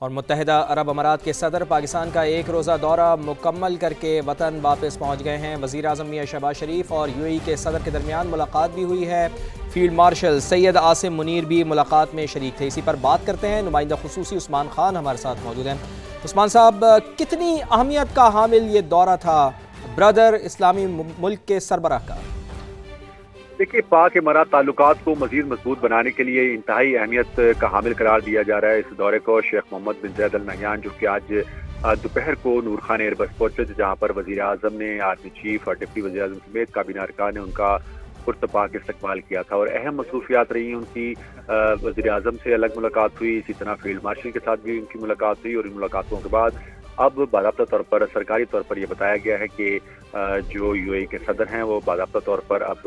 और मुत्तहिदा अरब अमारात के सदर पाकिस्तान का एक रोज़ा दौरा मुकम्मल करके वतन वापस पहुँच गए हैं। वज़ीर आज़म मियां शहबाज शरीफ और यूएई के सदर के दरमियान मुलाकात भी हुई है। फील्ड मार्शल सैयद आसिम मुनीर भी मुलाकात में शरीक थे। इसी पर बात करते हैं। नुमाइंदा खुसूसी उस्मान खान हमारे साथ मौजूद हैं। उस्मान साहब, कितनी अहमियत का हामिल ये दौरा था ब्रदर इस्लामी मुल्क के सरबराह का? देखिए, पाक इमारात ताल्लुकात को मजीद मजबूत बनाने के लिए इंतहाई अहमियत का हामिल करार दिया जा रहा है। इस दौरे को शेख मोहम्मद बिन जायद अल नहयान, जो कि आज दोपहर को नूर खान एयरबस पहुंचे थे, जहां पर वजीर आजम ने, आर्मी चीफ और डिप्टी वजीर आजम समेत काबीना अरकान ने उनका पुरतपाक इस्तकबाल किया था और अहम मसरूफियात रही उनकी। वजीर आजम से अलग मुलाकात हुई, इसी तरह फील्ड मार्शल के साथ भी उनकी मुलाकात हुई और इन मुलाकातों के बाद अब बाज़ाब्ता तौर पर, सरकारी तौर पर यह बताया गया है कि जो यूएई के सदर हैं वो बाज़ाब्ता तौर पर अब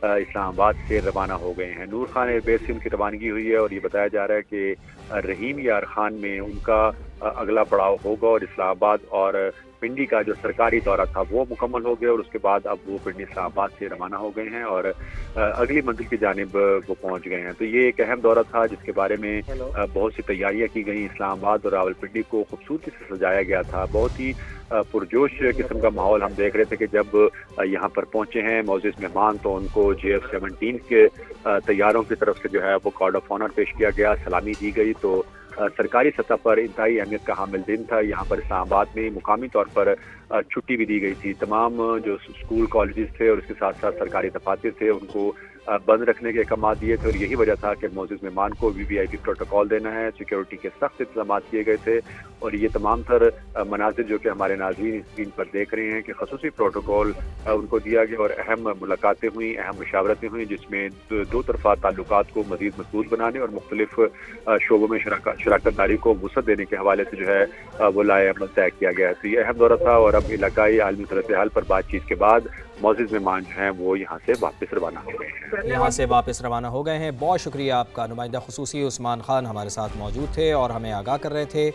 इस्लामाबाद से रवाना हो गए हैं। नूर खान एयरबेस से उनकी रवानगी हुई है और ये बताया जा रहा है कि रहीम यार खान में उनका अगला पड़ाव होगा और इस्लामाबाद और पिंडी का जो सरकारी दौरा था वो मुकम्मल हो गया और उसके बाद अब वो पिंडी इस्लामाबाद से रवाना हो गए हैं और अगली मंजिल की जानिब वो पहुंच गए हैं। तो ये एक अहम दौरा था जिसके बारे में बहुत सी तैयारियां की गई। इस्लामाबाद और रावलपिंडी को खूबसूरती से सजाया गया था। बहुत ही पुरजोश किस्म का माहौल हम देख रहे थे कि जब यहाँ पर पहुंचे हैं मौजूद मेहमान, तो उनको JF-17 के तैयारों की तरफ से जो है वो कार्ड ऑफ ऑनर पेश किया गया, सलामी दी गई। तो सरकारी सतह पर इंतहाई अहमियत का हामिल दिन था। यहाँ पर इस्लामाबाद में मुकामी तौर पर छुट्टी भी दी गई थी। तमाम जो स्कूल कॉलेजेस थे और उसके साथ साथ सरकारी दफातर थे उनको बंद रखने के अहकाम दिए थे और यही वजह था कि मौजूद मेहमान को VVIP प्रोटोकॉल देना है। सिक्योरिटी के सख्त इंतजाम किए गए थे और ये तमाम तर मनाजिर जो कि हमारे नाज़रीन स्क्रीन पर देख रहे हैं कि खसूसी प्रोटोकॉल उनको दिया गया और अहम मुलाकातें हुई, अहम मशावरतें हुई, जिसमें दो तरफा ताल्लुकात को मजीद मजबूत बनाने और मुख्तलिफ शोबों में शराकत दारी को वसअत देने के हवाले से जो है वो लाए अमल तय किया गया है। तो ये अहम दौरा था और अब इलाकाई आलमी सूरत हाल पर बातचीत के बाद मौजूद मेहमान जो हैं वो यहाँ से वापस रवाना हो गए हैं। यहाँ से वापस रवाना हो गए हैं। बहुत शुक्रिया आपका। नुमाइंदा खुसूसी उस्मान खान हमारे साथ मौजूद थे और हमें आगाह कर रहे थे।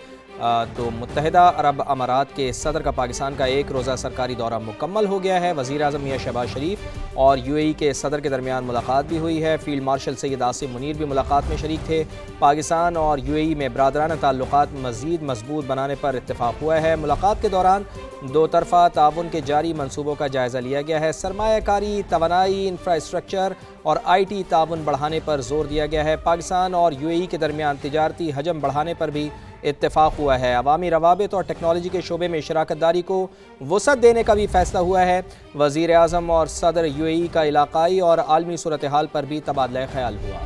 तो मुत्तहिदा अरब अमारात के सदर का पाकिस्तान का एक रोज़ा सरकारी दौरा मुकम्मल हो गया है। वज़ीर आज़म मियां शहबाज शरीफ और यूएई के सदर के दरमियान मुलाकात भी हुई है। फील्ड मार्शल सैयद आसिम मुनीर भी मुलाकात में शरीक थे। पाकिस्तान और यूएई में बरादराना ताल्लुकात मज़ीद मजबूत बनाने पर इत्तेफाक हुआ है। मुलाकात के दौरान दो तरफ़ा ताउन के जारी मनसूबों का जायज़ा लिया गया है। सरमायाकारी, तवानाई, इंफ्रास्ट्रक्चर और IT ताउन बढ़ाने पर जोर दिया गया है। पाकिस्तान और यूएई के दरमियान तिजारती हजम बढ़ाने पर भी इत्तेफाक हुआ है। अवामी रवाबित और टेक्नोलॉजी के शोबे में शराकत दारी को वसअत देने का भी फैसला हुआ है। वज़ीर आज़म और सदर यूएई का इलाकाई और आलमी सूरत हाल पर भी तबादला ख्याल हुआ।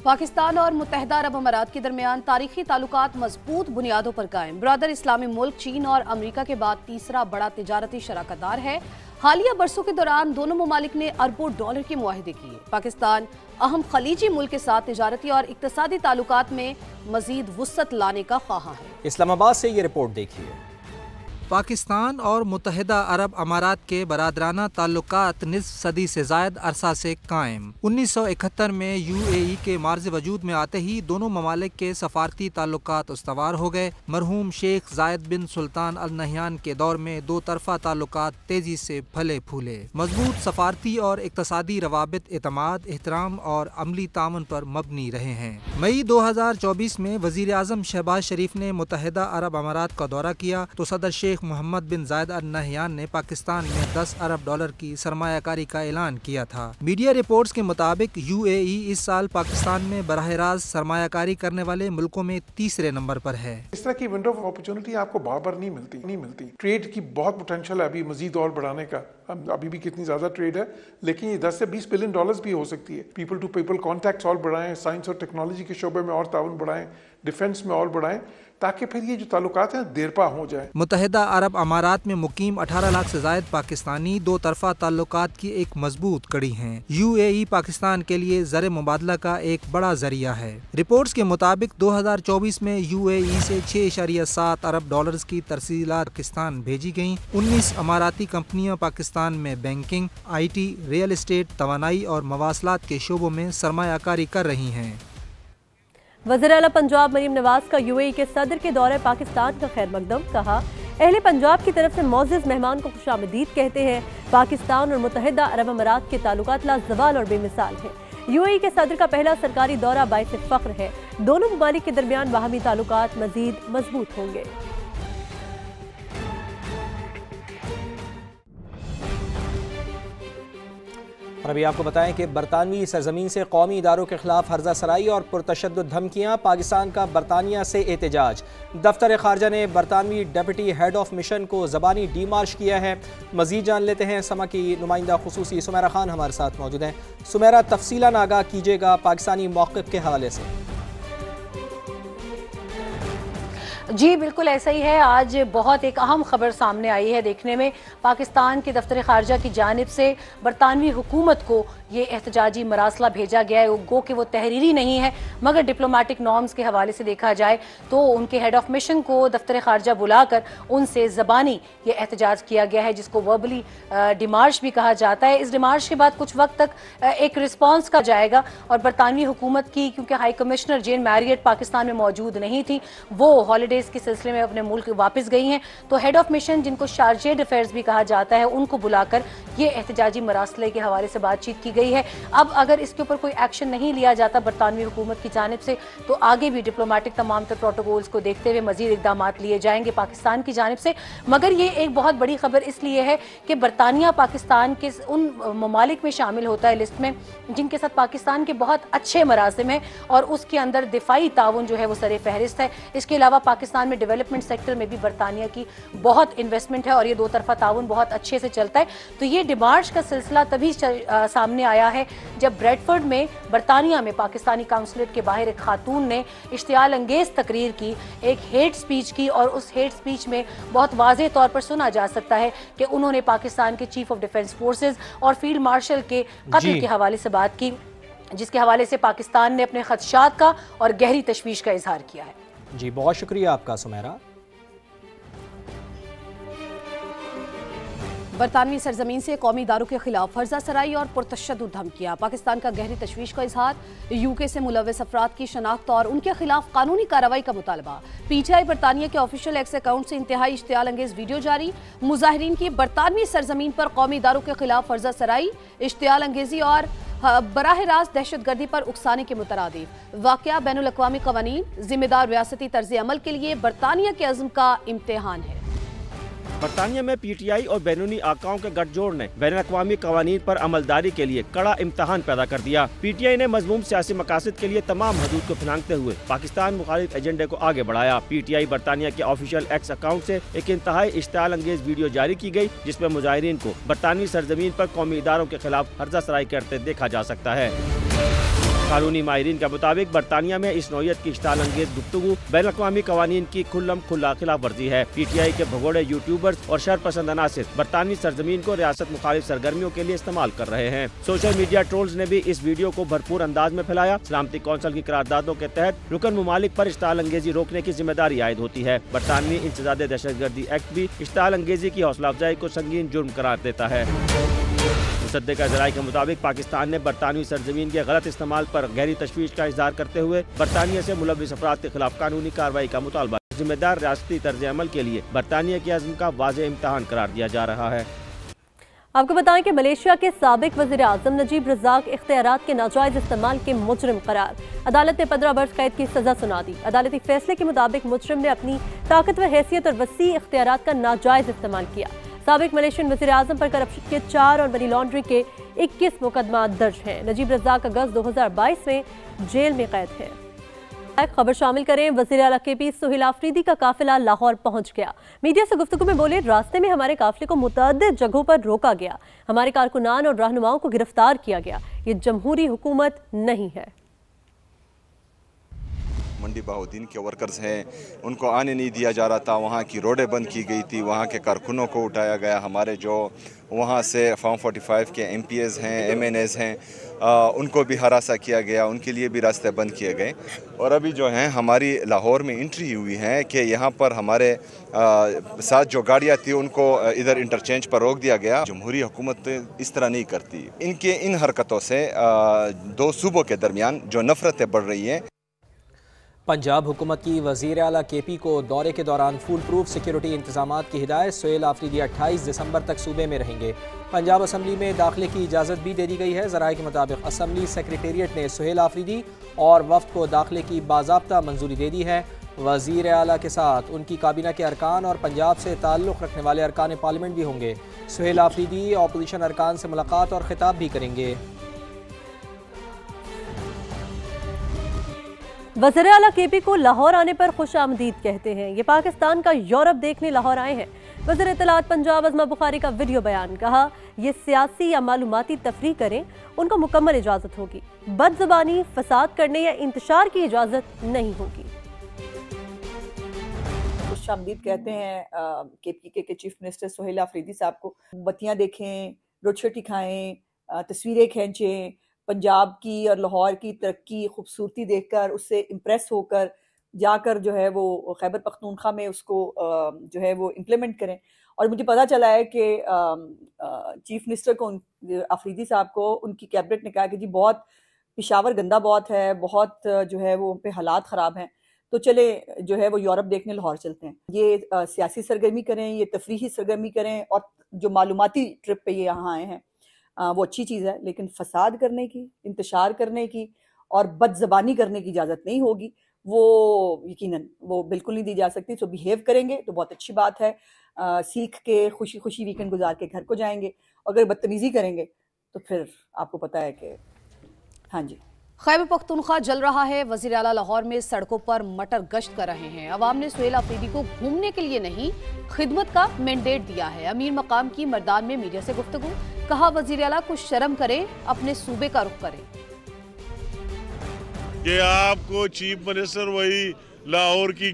पाकिस्तान और मुत्तहिदा अरब अमारात के दरमियान तारीखी ताल्लुकात मजबूत बुनियादों पर कायम। ब्रदर इस्लामी मुल्क चीन और अमरीका के बाद तीसरा बड़ा तिजारती शराकतदार है। हालिया बरसों के दौरान दोनों ममालिक ने अरबों डॉलर के मुआहदे किए। पाकिस्तान अहम खलीजी मुल्क के साथ तिजारती और इक्तसादी ताल्लुकात में मजीद वुसअत लाने का ख्वाहां है। इस्लामाबाद से ये रिपोर्ट देखिए। पाकिस्तान और मुत्तहिदा अरब अमारात के बरादराना ताल्लुकात निस्फ सदी से ज़ायद अरसा से कायम। 1971 में UAE के मार्ज़ वजूद में आते ही दोनों ममालिक के सफारती ताल्लुकात उस्तवार हो गए। मरहूम शेख जायद बिन सुल्तान अल नहयान के दौर में दो तरफा ताल्लुकात तेजी से फले फूले। मजबूत सफारती और इक्तसादी रवाबित एतमाद, एहतराम और अमली ताउन पर मबनी रहे हैं। मई 2024 में वज़ीर आज़म शहबाज शरीफ ने मुत्तहिदा अरब अमारात का दौरा किया तो सदर शेख मोहम्मद बिन जायद अल नहयान ने पाकिस्तान में 10 अरब डॉलर की सरमायाकारी का ऐलान किया था। मीडिया रिपोर्ट्स के मुताबिक UAE इस साल पाकिस्तान में बराह रास्त सरमायाकारी करने वाले मुल्कों में तीसरे नंबर पर है। इस तरह की विंडो ऑफ अपॉर्चुनिटी आपको बार बार नहीं मिलती। ट्रेड की बहुत पोटेंशियल है अभी मजीद और बढ़ाने का। अभी भी कितनी ज्यादा ट्रेड है, लेकिन ये 10 से 20 बिलियन डॉलर्स भी हो सकती है। पीपल टू पीपल कॉन्टैक्ट्स और बढ़ाएं, साइंस और टेक्नोलॉजी के शोबे में और ताउन बढ़ाएं, डिफेंस में और बढ़ाएं, ताकि फिर ये जो ताल्लुकात हैं देरपा हो जाए। मुत्तहिदा अरब अमारात में मुकीम 18 लाख से जायद पाकिस्तानी दो तरफा ताल्लुकात की एक मजबूत कड़ी हैं। UAE पाकिस्तान के लिए ज़र मुबादला का एक बड़ा जरिया है। रिपोर्ट्स के मुताबिक 2024 में UAE से 6.7 अरब डॉलर्स की तरसीलात पाकिस्तान भेजी गयी। 19 अमाराती कंपनियां पाकिस्तान में बैंकिंग, IT, रियल एस्टेट, तवानाई और मवासलात के शोबों में सरमायाकारी कर रही हैं। वज़ीर आला पंजाब मरीम नवाज का UAE के सदर के दौरे पाकिस्तान का खैर मकदम। कहा, अहले पंजाब की तरफ से मोअज़्ज़ज़ मेहमान को खुशामदीद कहते हैं। पाकिस्तान और मुत्तहिदा अरब अमारात के ताल्लुकात लाज़वाल और बेमिसाल हैं। यूएई के सदर का पहला सरकारी दौरा बाइस फख्र है। दोनों ममालिक के दरमियान बाहमी ताल्लुकात मजीद मजबूत होंगे। और अभी आपको बताएं कि बरतानवी सरजमीन से कौमी इदारों के खिलाफ हर्जा सराई और पुरतशद्दुद धमकियां, पाकिस्तान का बरतानिया से एहतजाज। दफ्तर खारजा ने बरतानवी डेप्यूटी हेड ऑफ मिशन को ज़बानी डीमार्श किया है। मजीद जान लेते हैं, समा की नुमाइंदा खुसूसी सुमेरा खान हमारे साथ मौजूद हैं। सुमेरा, तफसीलन आगाह कीजिएगा पाकिस्तानी मौक़िफ़ के हवाले से। जी बिल्कुल ऐसा ही है। आज बहुत एक अहम खबर सामने आई है देखने में। पाकिस्तान के दफ्तर खारजा की जानिब से बरतानवी हुकूमत को ये एहतजाजी मरासला भेजा गया है। गो कि वो तहरीरी नहीं है, मगर डिप्लोमेटिक नॉर्म्स के हवाले से देखा जाए तो उनके हेड ऑफ मिशन को दफ्तर खारजा बुलाकर उनसे ज़बानी ये एहतजाज किया गया है, जिसको वर्बली डिमार्श भी कहा जाता है। इस डिमार्श के बाद कुछ वक्त तक एक रिस्पॉन्स का जाएगा और बरतानवी हुकूमत की, क्योंकि हाई कमिश्नर जेन मैरियट पाकिस्तान में मौजूद नहीं थी, वो हॉलीडेज के सिलसिले में अपने मुल्क वापस गई हैं, तो हेड ऑफ मिशन, जिनको शारजेड अफेयर्स भी कहा जाता है, उनको बुलाकर ये एहतजाजी मरासले के हवाले से बातचीत की गई है। अब अगर इसके ऊपर कोई एक्शन नहीं लिया जाता बरतानवी हुकूमत की जानिब से, तो आगे भी डिप्लोमेटिक तमाम तर प्रोटोकॉल्स को देखते हुए मजीद इकदाम लिए जाएंगे पाकिस्तान की जानिब से। मगर ये एक बहुत बड़ी खबर इसलिए है कि बरतानिया पाकिस्तान के उन ममालिक में शामिल होता है लिस्ट में जिनके साथ पाकिस्तान के बहुत अच्छे मरासिम हैं और उसके अंदर दिफाई ताउन जो है वो सरे फहरिस्त है। इसके अलावा पाकिस्तान में डेवलपमेंट सेक्टर में भी बरतानिया की बहुत इन्वेस्टमेंट है और ये दो तरफा ताउन बहुत अच्छे से चलता है। तो ये डिमार्च का सिलसिला तभी सामने आया है जब ब्रेडफोर्ड में बरतानिया में पाकिस्तानी काउंसलेट के बाहर एक खातून ने इश्तियाल अंगेज तकरीर की, एक हेट स्पीच की, और उस हेट स्पीच में बहुत वाज़ेह तौर पर सुना जा सकता है कि उन्होंने पाकिस्तान के चीफ ऑफ डिफेंस फोर्सेज और फील्ड मार्शल के कत्ल के हवाले से बात की, जिसके हवाले से पाकिस्तान ने अपने खदशात का और गहरी तशवीश का इजहार किया है। जी बहुत शुक्रिया आपका सुमेरा। बरतानवी सरजमीन से कौमी इदारों के खिलाफ हर्जा सराई और पुरतशद्दुद धमकियां, पाकिस्तान का गहरी तशवीश का इजहार, यूके से मुलव्वस अफराद की शनाख्त और उनके खिलाफ कानूनी कार्रवाई का मुतालबा। पीटीआई बरतानिया के ऑफिशियल एक्स अकाउंट से इंतहाई इश्तियाल अंगेज वीडियो जारी, मुजाहिरीन की बरतानवी सरजमीन पर कौमी इदारों के खिलाफ हर्जा सराई, इश्तियाल अंगेजी और बराह रास्त दहशतगर्दी पर उकसाने के मुतरादिफ। वाक़या बैनुल अक़वामी क़वानीन, जिम्मेदार रियासती तर्ज अमल के लिए बरतानिया के अज़्म का इम्तिहान है। बरतानिया में पीटीआई और बैरूनी आकाओं के गठजोड़ ने बैनुल अक़वामी क़वानीन पर अमलदारी के लिए कड़ा इम्तहान पैदा कर दिया। पीटीआई ने मज़मूम सियासी मकासद के लिए तमाम हदूद को फिनांगते हुए पाकिस्तान मुखालिफ एजेंडे को आगे बढ़ाया। पीटीआई बरतानिया के ऑफिशियल एक्स अकाउंट से एक इंतहाई इश्तियाल अंगेज वीडियो जारी की गई, जिसमें मुजाहिरीन को बरतानवी सरजमीन पर कौमी इदारों के खिलाफ हर्जा सराई करते देखा जा सकता है। कानूनी माहिरीन के मुताबिक बरतानिया में इस नौयत की इश्तियाल अंगेज गुफ्तगू बैनुल अक़वामी क़वानीन की खुल्लम खुल्ला खिलाफ वर्जी है। पीटीआई के भगोड़े यूट्यूबर्स और शरपसंद अनासिर बरतानवी सरजमीन को रियासत मुखालिफ सरगर्मियों के लिए इस्तेमाल कर रहे हैं। सोशल मीडिया ट्रोल्स ने भी इस वीडियो को भरपूर अंदाज में फैलाया। सलामती कौंसिल की करारदादों के तहत रुकन ममालिक पर इश्तियाल अंगेजी रोकने की जिम्मेदारी आयद होती है। बरतानवी इंसदाद दहशतगर्दी एक्ट भी इश्तियाल अंगेजी की हौसला अफजाई को संगीन जुर्म करार देता है। मुसद्दिक़ा ज़राए के मुताबिक पाकिस्तान ने बरतानवी सरजमीन के गलत इस्तेमाल पर गहरी तशवीश का इज़हार करते हुए बरतानिया से मुलव्वस अफराद के खिलाफ कानूनी कार्रवाई का मुतालबा जिम्मेदार रियासती तर्ज अमल के लिए बरतानिया के अज़्म का वाज़ेह इम्तिहान करार दिया जा रहा है। आपको बताएं कि मलेशिया के साबिक वज़ीर आज़म नजीब रज़ाक इख्तियारात के नाजायज़ इस्तेमाल के मुजरिम करार। अदालत ने 15 वर्ष कैद की सजा सुना दी। अदालती फैसले के मुताबिक मुजरिम ने अपनी ताकतवर हैसियत और वसी इख्तियारात का नाजायज़ इस्तेमाल किया। साबिक मलेशियन वज़ीर आज़म पर करप्शन के 4 और मनी लॉन्ड्रिंग के 21 मुकदमा दर्ज हैं। नजीब रज़ाक अगस्त 2022 में जेल में कैद है। खबर शामिल करें, वज़ीर आला KP सुहेल आफरीदी का काफिला लाहौर पहुंच गया। मीडिया से गुफ्तगू में बोले, रास्ते में हमारे काफिले को मुतअद्दिद जगहों पर रोका गया, हमारे कारकुनान और रहनुमाओं को गिरफ्तार किया गया। ये जमहूरी हुकूमत नहीं है। मंडी बहाउद्दीन के वर्कर्स हैं, उनको आने नहीं दिया जा रहा था, वहाँ की रोडें बंद की गई थी, वहाँ के कारकुनों को उठाया गया। हमारे जो वहाँ से फॉर्म 45 के MPs हैं, MNAs हैं, उनको भी हरासा किया गया, उनके लिए भी रास्ते बंद किए गए। और अभी जो हैं हमारी लाहौर में एंट्री हुई है कि यहाँ पर हमारे साथ जो गाड़ियाँ थी उनको इधर इंटरचेंज पर रोक दिया गया। जमहूरी हुकूमत इस तरह नहीं करती। इनके इन हरकतों से दो सूबों के दरमियान जो नफरतें बढ़ रही हैं। पंजाब हुकूमत की वज़ीर आला KP को दौरे के दौरान फुल प्रूफ सिक्योरिटी इंतजामात की हिदायत। सुहेल आफरीदी 28 दिसंबर तक सूबे में रहेंगे। पंजाब असम्बली में दाखिले की इजाज़त भी दे दी गई है। ज़राए के मुताबिक असम्बली सेक्रेटेरिएट ने सुहेल आफरीदी और वफ्द को दाखिले की बाज़ाब्ता मंजूरी दे दी है। वज़ीर आला के साथ उनकी काबीना के अरकान और पंजाब से ताल्लुक़ रखने वाले अरकान पार्लियामेंट भी होंगे। सुहेल आफरीदी अपोजिशन अरकान से मुलाकात और खिताब भी करेंगे। वज़ीर आला KP को लाहौर आने पर खुश आमदीद कहते हैं। ये पाकिस्तान का यूरोप देखने लाहौर आए हैं। वज़ीर इत्तलात पंजाब अज़मा बुखारी का वीडियो बयान। कहा, ये सियासी या मालूमाती तफरीह करें, उनको मुकम्मल इजाज़त होगी। बदज़बानी, फसाद करने या इंतशार की इजाज़त नहीं होगी। खुश आमदीद कहते हैं KP के चीफ मिनिस्टर सुहेल आफरीदी साहब को। बत्तियाँ देखें, रोटी खाएँ, तस्वीरें खींचें, पंजाब की और लाहौर की तरक्की खूबसूरती देखकर उससे इम्प्रेस होकर जाकर जो है वो खैबर पख्तूनख्वा में उसको जो है वो इम्प्लीमेंट करें। और मुझे पता चला है कि चीफ मिनिस्टर को आफरीदी साहब को उनकी कैबिनेट ने कहा कि जी बहुत पेशावर गंदा बहुत है, बहुत जो है वो पे हालात ख़राब हैं, तो चले जो है वो यूरोप देखने लाहौर चलते हैं। ये सियासी सरगर्मी करें, ये तफरीही सरगर्मी करें, और जो मालूमाती ट्रिप पे ये यहाँ आए हैं वो अच्छी चीज़ है, लेकिन फसाद करने की, इंतशार करने की और बदज़बानी करने की इजाज़त नहीं होगी। वो यकीनन वो बिल्कुल नहीं दी जा सकती। सो बिहेव करेंगे तो बहुत अच्छी बात है, सीख के खुशी खुशी वीकेंड गुजार के घर को जाएंगे। अगर बदतमीज़ी करेंगे तो फिर आपको पता है कि हाँ जी। खैबर पख्तूनख्वा जल रहा है। वज़ीर आला लाहौर में सड़कों पर मटर गश्त कर रहे हैं। अवाम ने सुहेल आफरीदी को घूमने के लिए नहीं, खिदमत का मैंडेट दिया है। अमीर मकाम की मर्दान में मीडिया से गुफ्तगू। कहा, वज़ीर आला कुछ शर्म करें, अपने सूबे का रुख करें। ये आपको चीफ मिनिस्टर वही लाहौर की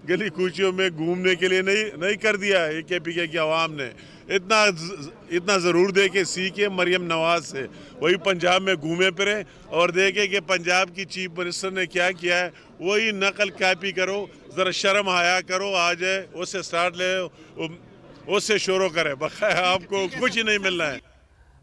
गली कूचियों में घूमने के लिए नहीं कर दिया है। KP की आवाम ने इतना ज़रूर देखे सीखे मरियम नवाज से, वही पंजाब में घूमे फिरे और देखे कि पंजाब की चीफ मिनिस्टर ने क्या किया है, वही नकल कॉपी करो। ज़रा शर्म हया करो, आ जाए उससे स्टार्ट ले, उससे शुरू करें। बकाया आपको कुछ ही नहीं मिलना है।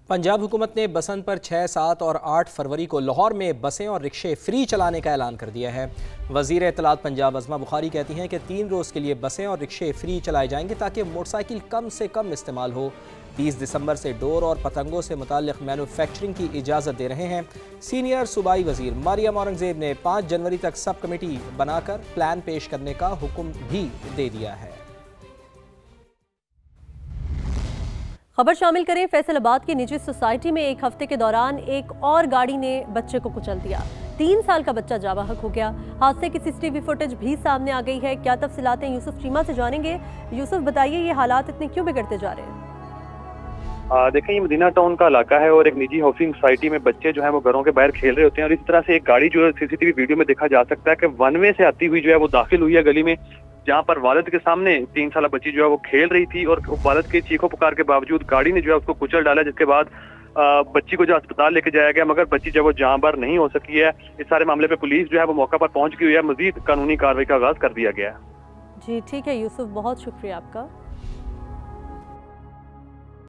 पंजाब हुकूमत ने बसंत पर 6, 7 और 8 फरवरी को लाहौर में बसें और रिक्शे फ्री चलाने का ऐलान कर दिया है। वज़ीर इत्तलात पंजाब अज़मा बुखारी कहती हैं कि 3 रोज़ के लिए बसें और रिक्शे फ्री चलाए जाएंगे ताकि मोटरसाइकिल कम से कम इस्तेमाल हो। 30 दिसंबर से डोर और पतंगों से मुताल्लिक़ मैन्युफैक्चरिंग की इजाज़त दे रहे हैं। सीनियर सूबाई वज़ीर मरियम औरंगज़ेब ने 5 जनवरी तक सब कमेटी बनाकर प्लान पेश करने का हुक्म भी दे दिया है। खबर शामिल करें, फैसलाबाद की निजी सोसाइटी में एक हफ्ते के दौरान एक और गाड़ी ने बच्चे को कुचल दिया। 3 साल का बच्चा जावाहक हो गया। हादसे की CCTV फुटेज भी सामने आ गई है। क्या तफसीलातें यूसुफ चीमा से जानेंगे। यूसुफ, बताइए ये हालात इतने क्यों बिगड़ते जा रहे हैं? देखें, ये मदीना टाउन का इलाका है और एक निजी हाउसिंग सोसाइटी में बच्चे जो है वो घरों के बाहर खेल रहे होते हैं और इस तरह से एक गाड़ी जो है CCTV वीडियो में देखा जा सकता है कि 1 वे से आती हुई जो है वो दाखिल हुई है गली में, जहाँ पर वालिद के सामने 3 साल बच्ची जो है वो खेल रही थी और वालिद के चीखों पुकार के बावजूद गाड़ी ने जो है उसको कुचल डाला, जिसके बाद बच्ची को जो अस्पताल लेके जाया गया, मगर बच्ची जो वो जहाँ पर नहीं हो सकी है। इस सारे मामले पे पुलिस जो है वो मौका पर पहुंच गई है। मजीद कानूनी कार्रवाई का आगाज कर दिया गया है। जी ठीक है यूसुफ, बहुत शुक्रिया आपका।